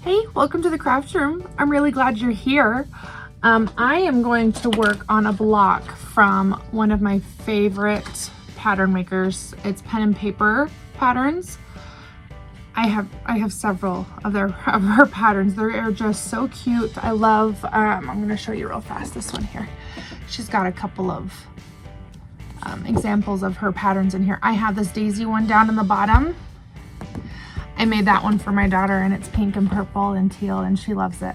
Hey, welcome to the craft room. I'm really glad you're here. I am going to work on a block from one of my favorite pattern makers. It's Pen and Paper Patterns. I have several of her patterns. They're just so cute. I love, I'm gonna show you real fast this one here. She's got a couple of examples of her patterns in here. I have this daisy one down in the bottom. I made that one for my daughter and it's pink and purple and teal and she loves it.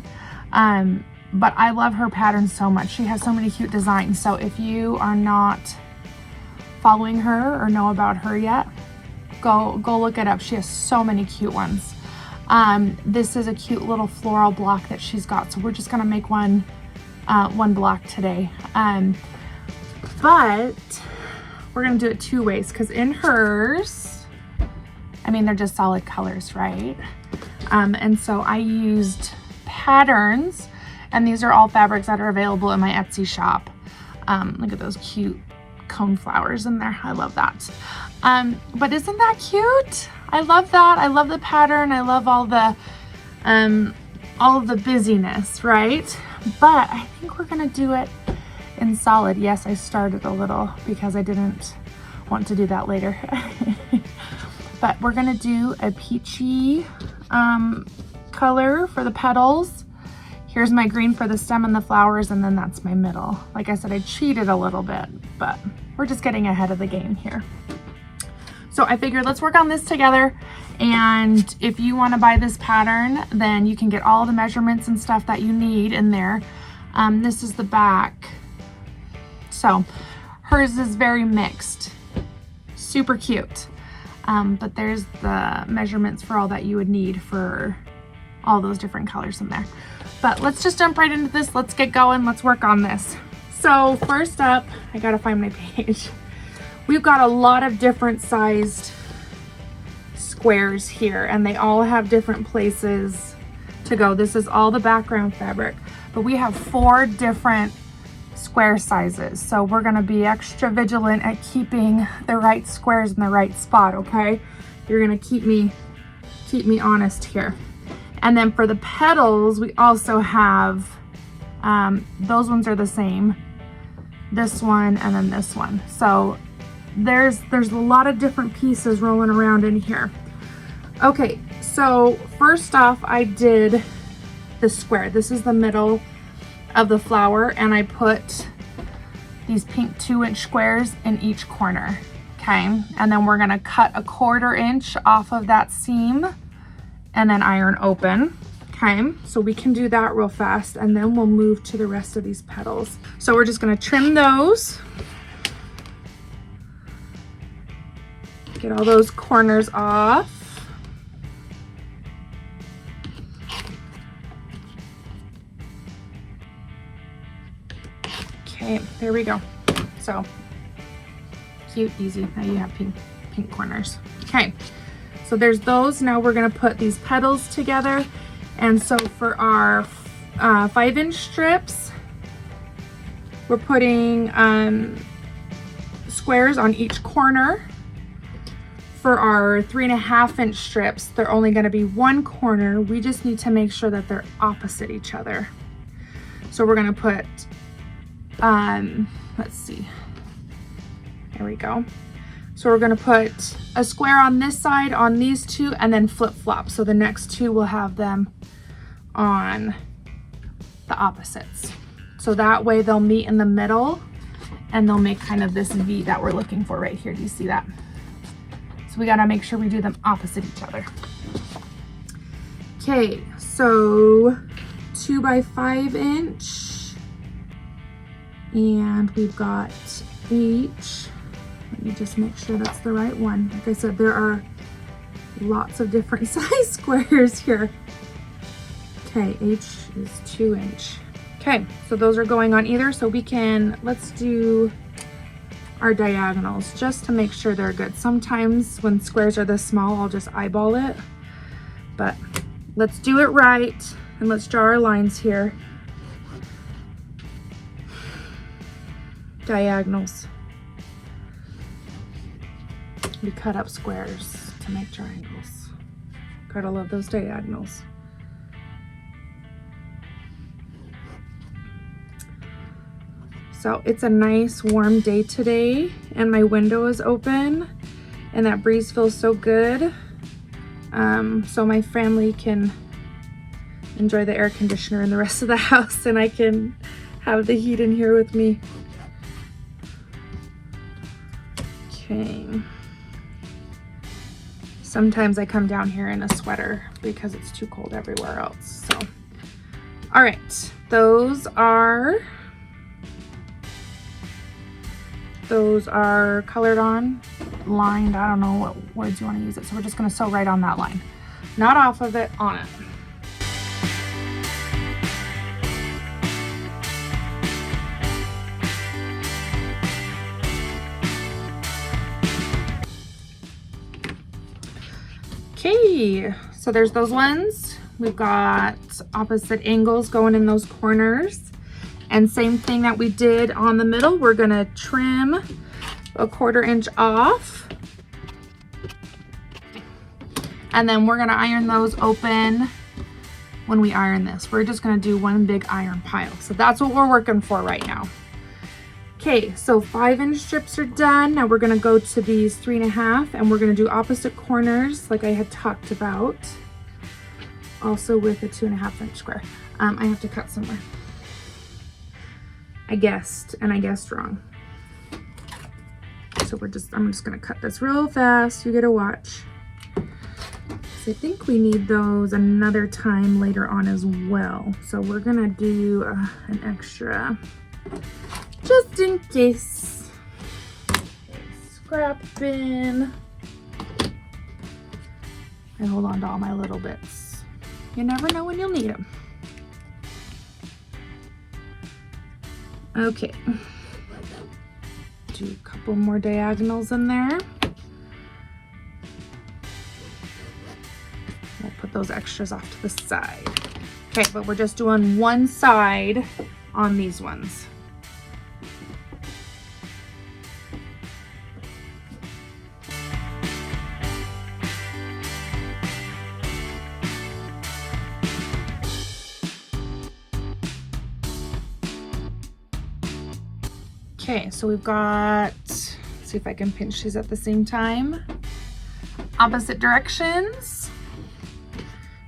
But I love her patterns so much. She has so many cute designs. So if you are not following her or know about her yet, go look it up. She has so many cute ones. This is a cute little floral block that she's got. So we're just gonna make one block today. But we're gonna do it two ways because in hers, I mean, they're just solid colors, right? And so I used patterns, and these are all fabrics that are available in my Etsy shop. Look at those cute cone flowers in there. I love that. But isn't that cute? I love that. I love the pattern. I love all of the busyness, right? But I think we're gonna do it in solid. Yes, I started a little because I didn't want to do that later. But we're gonna do a peachy color for the petals. Here's my green for the stem and the flowers, and then that's my middle. Like I said, I cheated a little bit, but we're just getting ahead of the game here. So I figured let's work on this together. And if you wanna buy this pattern, then you can get all the measurements and stuff that you need in there. This is the back. So hers is very mixed, super cute. But there's the measurements for all that you would need for all those different colors in there. But let's just jump right into this. Let's get going. Let's work on this. So first up, I gotta find my page. We've got a lot of different sized squares here, and they all have different places to go. This is all the background fabric, but we have 4 different square sizes. So we're gonna be extra vigilant at keeping the right squares in the right spot, okay? You're gonna keep me honest here. And then for the petals, we also have, those ones are the same. This one and then this one. So there's a lot of different pieces rolling around in here. Okay, so first off, I did the square. This is the middle of the flower, and I put these pink 2-inch squares in each corner, okay? And then we're gonna cut a 1/4 inch off of that seam and then iron open, okay? So we can do that real fast, and then we'll move to the rest of these petals. So we're just gonna trim those, get all those corners off. Okay, there we go. So cute, easy. Now you have pink corners. Okay, so there's those. Now we're gonna put these petals together. And so for our 5-inch strips, we're putting squares on each corner. For our 3.5-inch strips, they're only gonna be 1 corner. We just need to make sure that they're opposite each other. So we're gonna put let's see, there we go. So we're gonna put a square on this side on these 2 and then flip-flop. So the next 2 will have them on the opposites. So that way they'll meet in the middle and they'll make kind of this V that we're looking for right here. Do you see that? So we gotta make sure we do them opposite each other. Okay, so 2 by 5-inch. And we've got each, let me just make sure that's the right one. Like I said, there are lots of different size squares here. Okay, each is 2-inch. Okay, so those are going on either. So we can, let's do our diagonals just to make sure they're good. Sometimes when squares are this small, I'll just eyeball it. But let's do it right, and let's draw our lines here. Diagonals. We cut up squares to make triangles. Gotta love those diagonals. So it's a nice warm day today and my window is open and that breeze feels so good. So my family can enjoy the air conditioner in the rest of the house and I can have the heat in here with me. Okay. Sometimes I come down here in a sweater because it's too cold everywhere else. So, all right, those are colored on, lined. I don't know what words you want to use it. So we're just going to sew right on that line, not off of it, on it. Okay, so there's those ones. We've got opposite angles going in those corners. And same thing that we did on the middle, we're gonna trim a 1/4 inch off. And then we're gonna iron those open when we iron this. We're just gonna do one big iron pile. So that's what we're working for right now. Okay, so 5-inch strips are done. Now we're gonna go to these 3.5 and we're gonna do opposite corners like I had talked about. Also with a 2.5-inch square. I have to cut somewhere. I guessed wrong. So I'm just gonna cut this real fast. You get to watch. So I think we need those another time later on as well. So we're gonna do an extra, just in case. Scrap bin. I hold on to all my little bits. You never know when you'll need them. Okay. Do a couple more diagonals in there. We'll put those extras off to the side. Okay, but we're just doing one side on these ones. Okay, so we've got, let's see if I can pinch these at the same time. Opposite directions.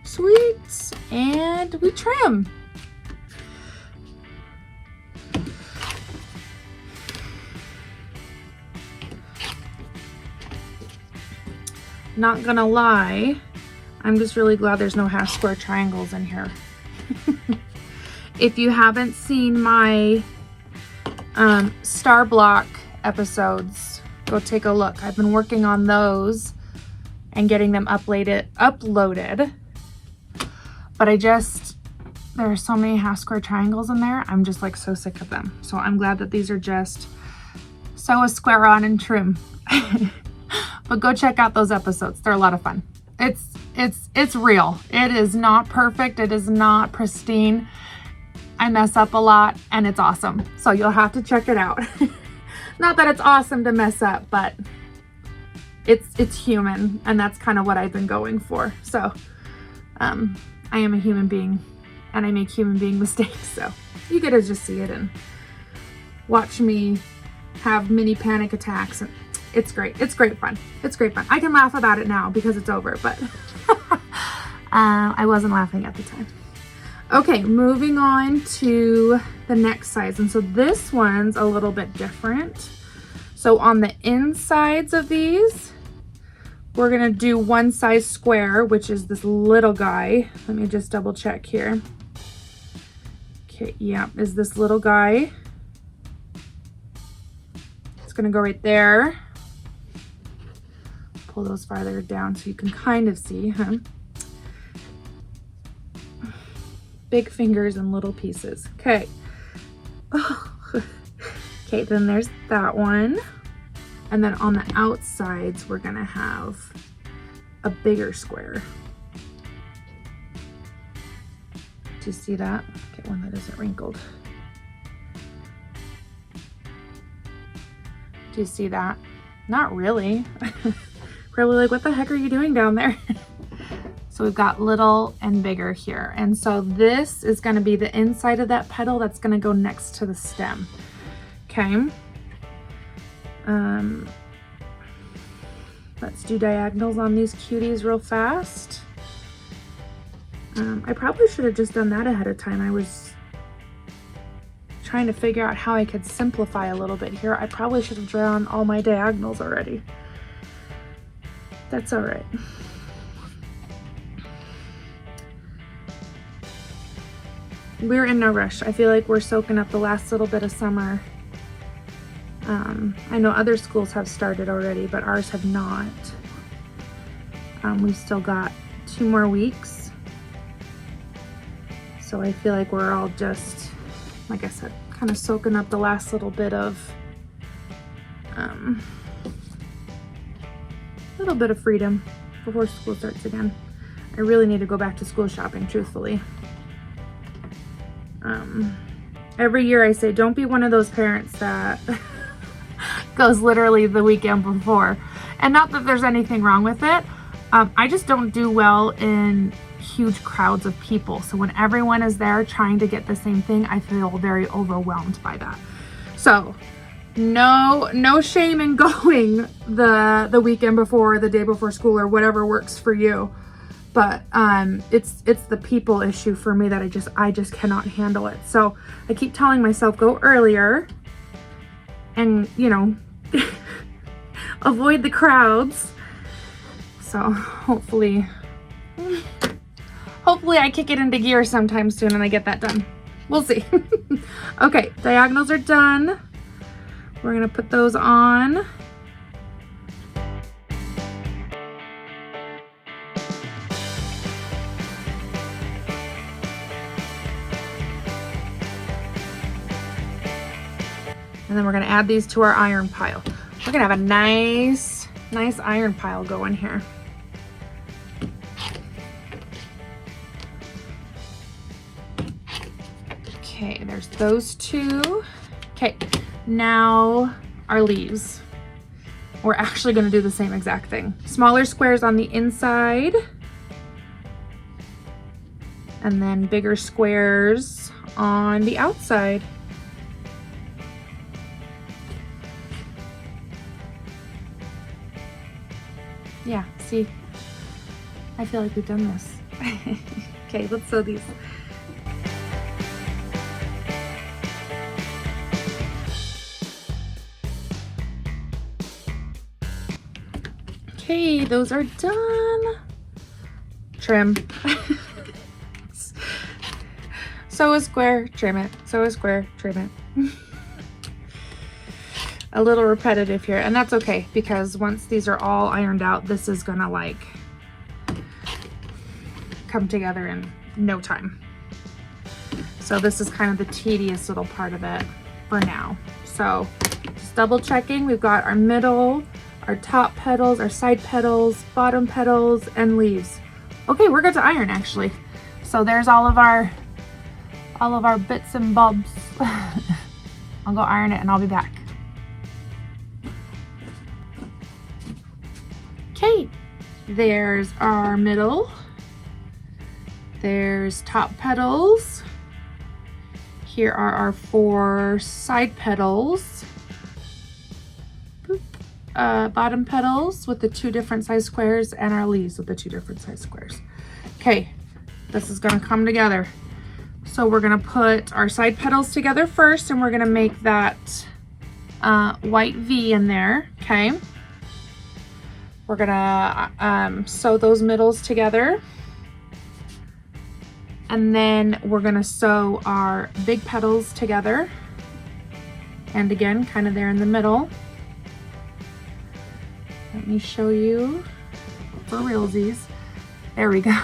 Sweet, and we trim. Not gonna lie, I'm just really glad there's no half square triangles in here. If you haven't seen my Star Block episodes, go take a look. I've been working on those and getting them uploaded, but there are so many half square triangles in there. I'm just like so sick of them. So I'm glad that these are just sew a square on and trim. But go check out those episodes. They're a lot of fun. It's real. It is not perfect. It is not pristine. I mess up a lot and it's awesome. So you'll have to check it out. Not that it's awesome to mess up, but it's human, and that's kind of what I've been going for. So I am a human being and I make human being mistakes. So you get to just see it and watch me have mini panic attacks, and it's great. It's great fun. It's great fun. I can laugh about it now because it's over, but I wasn't laughing at the time. Okay, moving on to the next size. And so this one's a little bit different. So on the insides of these, we're gonna do one size square, which is this little guy. Let me just double check here. Okay, yeah, is this little guy. It's gonna go right there. Pull those farther down so you can kind of see, huh? Big fingers and little pieces. Okay. Oh. Okay, then there's that one. And then on the outsides, we're gonna have a bigger square. Do you see that? Get one that isn't wrinkled. Do you see that? Not really. Probably like, what the heck are you doing down there? So we've got little and bigger here. And so this is gonna be the inside of that petal that's gonna go next to the stem. Okay. Let's do diagonals on these cuties real fast. I probably should have just done that ahead of time. I was trying to figure out how I could simplify a little bit here. I probably should have drawn all my diagonals already. That's all right. We're in no rush. I feel like we're soaking up the last little bit of summer. I know other schools have started already, but ours have not. We've still got 2 more weeks. So I feel like we're all just, like I said, kind of soaking up the last little bit of freedom before school starts again. I really need to go back to school shopping, truthfully. Every year I say, don't be one of those parents that goes literally the weekend before. And not that there's anything wrong with it. I just don't do well in huge crowds of people. So when everyone is there trying to get the same thing, I feel very overwhelmed by that. So no shame in going the weekend before, or the day before school, or whatever works for you. But it's the people issue for me that I just cannot handle it. So I keep telling myself, go earlier and, you know, avoid the crowds. So hopefully I kick it into gear sometime soon and I get that done. We'll see. Okay, diagonals are done. We're gonna put those on. And then we're gonna add these to our iron pile. We're gonna have a nice iron pile going here. Okay, there's those 2. Okay, now our leaves. We're actually gonna do the same exact thing. Smaller squares on the inside, and then bigger squares on the outside. Yeah, see, I feel like we've done this. Okay, let's sew these. Okay, those are done. Trim. Sew a square, trim it. Sew a square, trim it. A little repetitive here, and that's okay, because once these are all ironed out, this is gonna like come together in no time. So this is kind of the tedious little part of it for now. So just double checking, we've got our middle, our top petals, our side petals, bottom petals, and leaves. Okay, we're good to iron actually. So there's all of our bits and bobs. I'll go iron it and I'll be back. Okay, there's our middle. There's top petals. Here are our 4 side petals. Bottom petals with the 2 different size squares, and our leaves with the 2 different size squares. Okay, this is gonna come together. So we're gonna put our side petals together first, and we're gonna make that white V in there, okay? We're gonna sew those middles together. And then we're gonna sew our big petals together. And again, kind of there in the middle. Let me show you for realsies. There we go.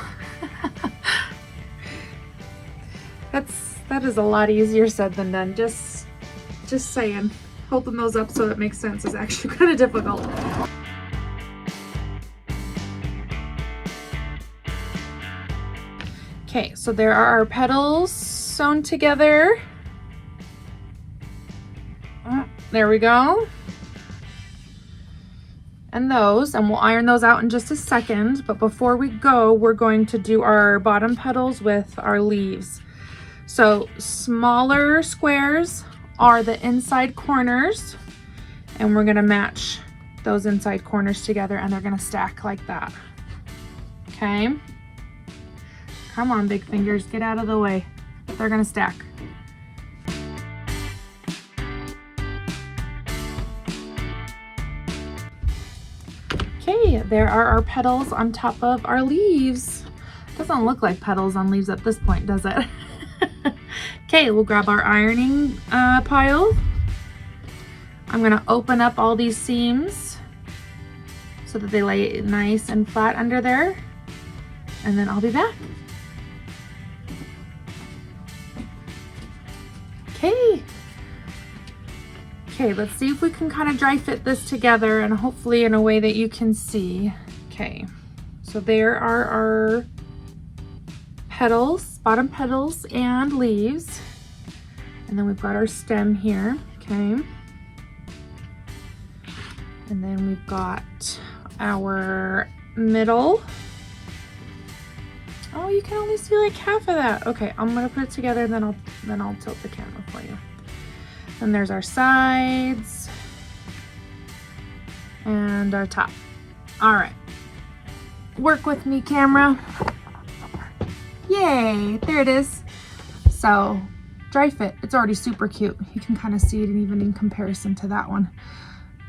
That is a lot easier said than done. Just saying. Holding those up so it makes sense is actually kind of difficult. Okay, so there are our petals sewn together. There we go. And we'll iron those out in just a second. But before we go, we're going to do our bottom petals with our leaves. So smaller squares are the inside corners, and we're gonna match those inside corners together, and they're gonna stack like that. Okay? Come on, big fingers, get out of the way. They're gonna stack. Okay, there are our petals on top of our leaves. Doesn't look like petals on leaves at this point, does it? Okay, we'll grab our ironing pile. I'm gonna open up all these seams so that they lay nice and flat under there, and then I'll be back. Okay, let's see if we can kind of dry fit this together, and hopefully in a way that you can see. Okay, so there are our petals, bottom petals and leaves. And then we've got our stem here, okay? And then we've got our middle. Oh, you can only see like half of that. Okay, I'm gonna put it together, and then I'll tilt the camera for you. And there's our sides and our top. All right, work with me, camera. Yay, there it is. So dry fit, it's already super cute. You can kind of see it even in comparison to that one.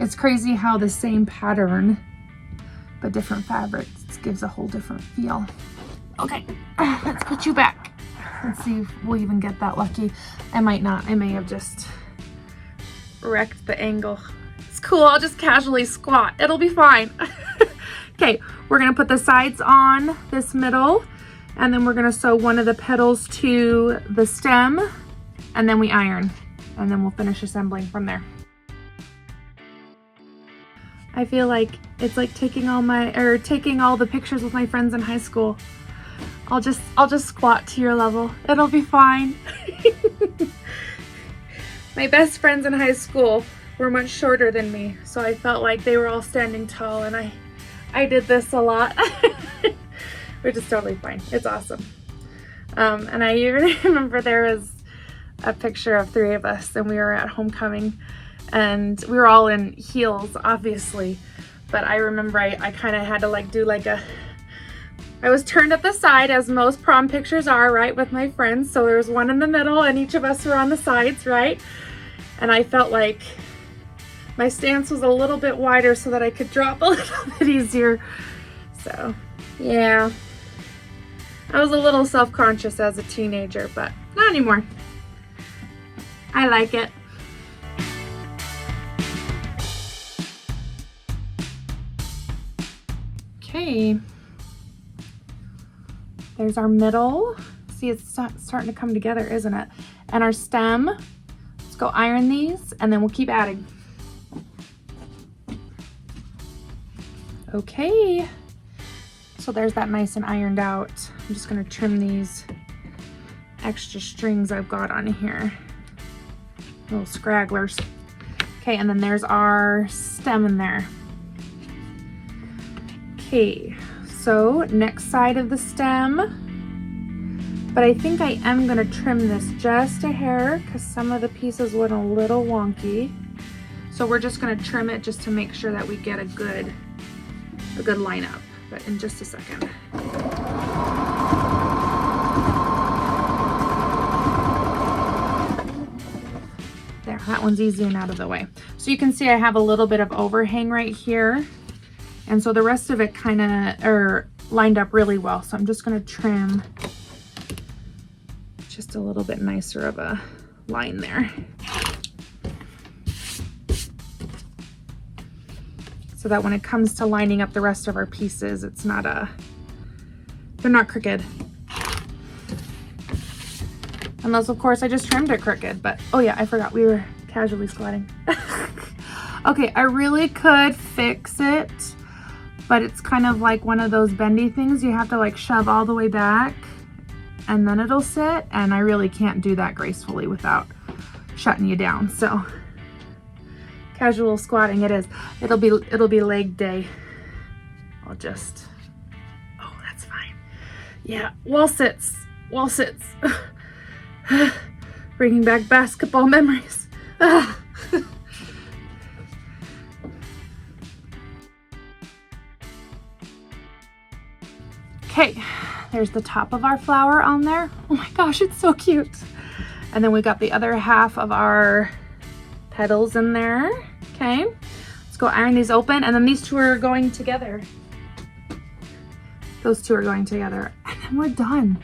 It's crazy how the same pattern but different fabrics gives a whole different feel. Okay, let's put you back. Let's see if we'll even get that lucky. I might not. I may have just wrecked the angle. It's cool, I'll just casually squat. It'll be fine. Okay, we're gonna put the sides on this middle, and then we're gonna sew one of the petals to the stem, and then we iron, and then we'll finish assembling from there. I feel like it's like taking all the pictures with my friends in high school. I'll just squat to your level. It'll be fine. My best friends in high school were much shorter than me, so I felt like they were all standing tall, and I did this a lot. Which is totally fine. It's awesome. And I even remember there was a picture of 3 of us, and we were at homecoming, and we were all in heels, obviously. But I remember I kind of had to like do like I was turned at the side, as most prom pictures are, right, with my friends. So there was one in the middle, and each of us were on the sides, right? And I felt like my stance was a little bit wider so that I could drop a little bit easier. So, yeah. I was a little self-conscious as a teenager, but not anymore. I like it. Okay. There's our middle. See, it's starting to come together, isn't it? And our stem. Let's go iron these, and then we'll keep adding. Okay. So there's that nice and ironed out. I'm just gonna trim these extra strings I've got on here. Little scragglers. Okay, and then there's our stem in there. Okay, so next side of the stem. But I think I am gonna trim this just a hair because some of the pieces went a little wonky. So we're just gonna trim it just to make sure that we get a good lineup. But in just a second. There, that one's easy and out of the way. So you can see I have a little bit of overhang right here. And so the rest of it kind of lined up really well. So I'm just gonna trim just a little bit nicer of a line there. So that when it comes to lining up the rest of our pieces, it's not they're not crooked. Unless of course I just trimmed it crooked, but oh yeah, I forgot we were casually squatting. Okay, I really could fix it, but it's kind of like one of those bendy things. You have to like shove all the way back and then it'll sit, and I really can't do that gracefully without shutting you down. So casual squatting it is. It'll be leg day. I'll just, oh, that's fine. Yeah, wall sits. Bringing back basketball memories. Okay, there's the top of our flower on there. Oh my gosh, it's so cute. And then we got the other half of our petals in there. Okay, let's go iron these open, and then these two are going together. Those two are going together, and then we're done.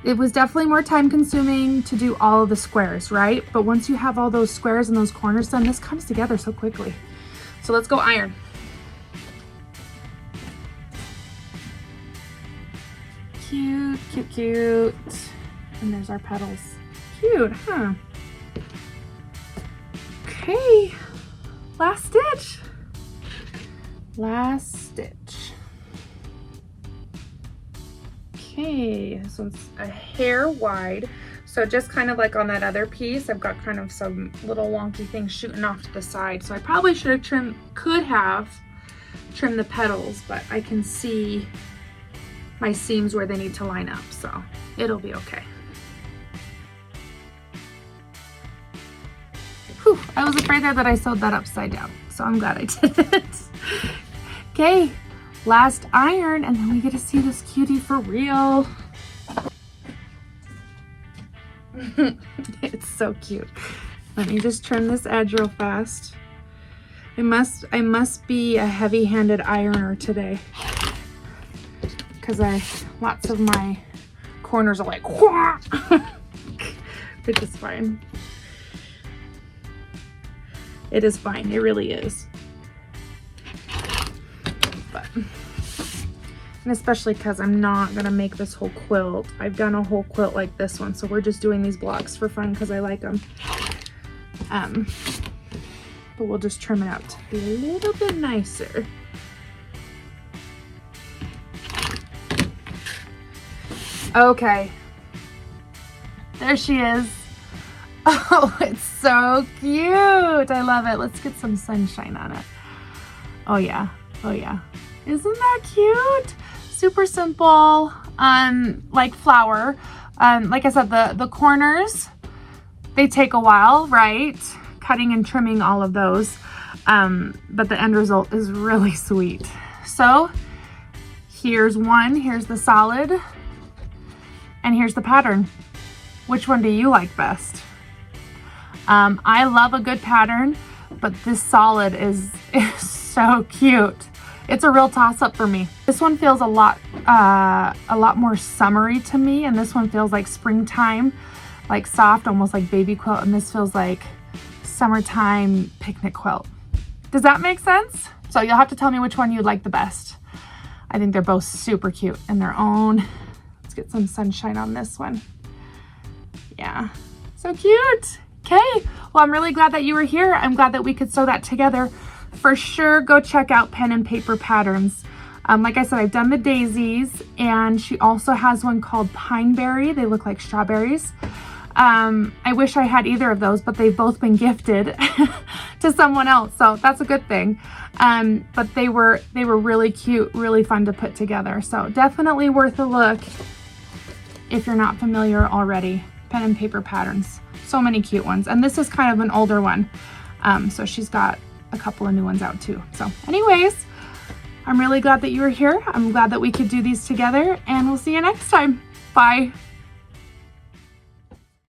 It was definitely more time consuming to do all of the squares, right? But once you have all those squares and those corners done, this comes together so quickly. So let's go iron. Cute, cute, cute. And there's our petals. Cute, huh? Okay, last stitch. Last stitch. Okay, this one's a hair wide. So just kind of like on that other piece, I've got kind of some little wonky things shooting off to the side. So I probably should have could have trimmed the petals, but I can see my seams where they need to line up, so it'll be okay. Whew, I was afraid there that I sewed that upside down, so I'm glad I did it. Okay, last iron, and then we get to see this cutie for real. It's so cute. Let me just trim this edge real fast. I must be a heavy-handed ironer today, because lots of my corners are like, which is fine. It is fine, it really is. But, and especially because I'm not gonna make this whole quilt. I've done a whole quilt like this one, so we're just doing these blocks for fun because I like them. But we'll just trim it out to be a little bit nicer. Okay, there she is. Oh, it's so cute. I love it. Let's get some sunshine on it. Oh yeah, oh yeah. Isn't that cute? Super simple, like flower. Like I said, the corners, they take a while, right? Cutting and trimming all of those. But the end result is really sweet. So here's one, here's the solid, and here's the pattern. Which one do you like best? I love a good pattern, but this solid is so cute. It's a real toss-up for me. This one feels a lot more summery to me, and this one feels like springtime, like soft, almost like baby quilt, and this feels like summertime picnic quilt. Does that make sense? So you'll have to tell me which one you like the best. I think they're both super cute in their own. Let's get some sunshine on this one. Yeah, so cute. Okay, well, I'm really glad that you were here. I'm glad that we could sew that together. For sure, go check out Pen and Paper Patterns. Like I said, I've done the daisies, and she also has one called Pineberry. They look like strawberries. I wish I had either of those, but they've both been gifted to someone else, so that's a good thing. But they were really cute, really fun to put together. So definitely worth a look if you're not familiar already. Pen and Paper Patterns. So many cute ones. And this is kind of an older one. So she's got a couple of new ones out too. So anyways, I'm really glad that you were here. I'm glad that we could do these together, and we'll see you next time. Bye.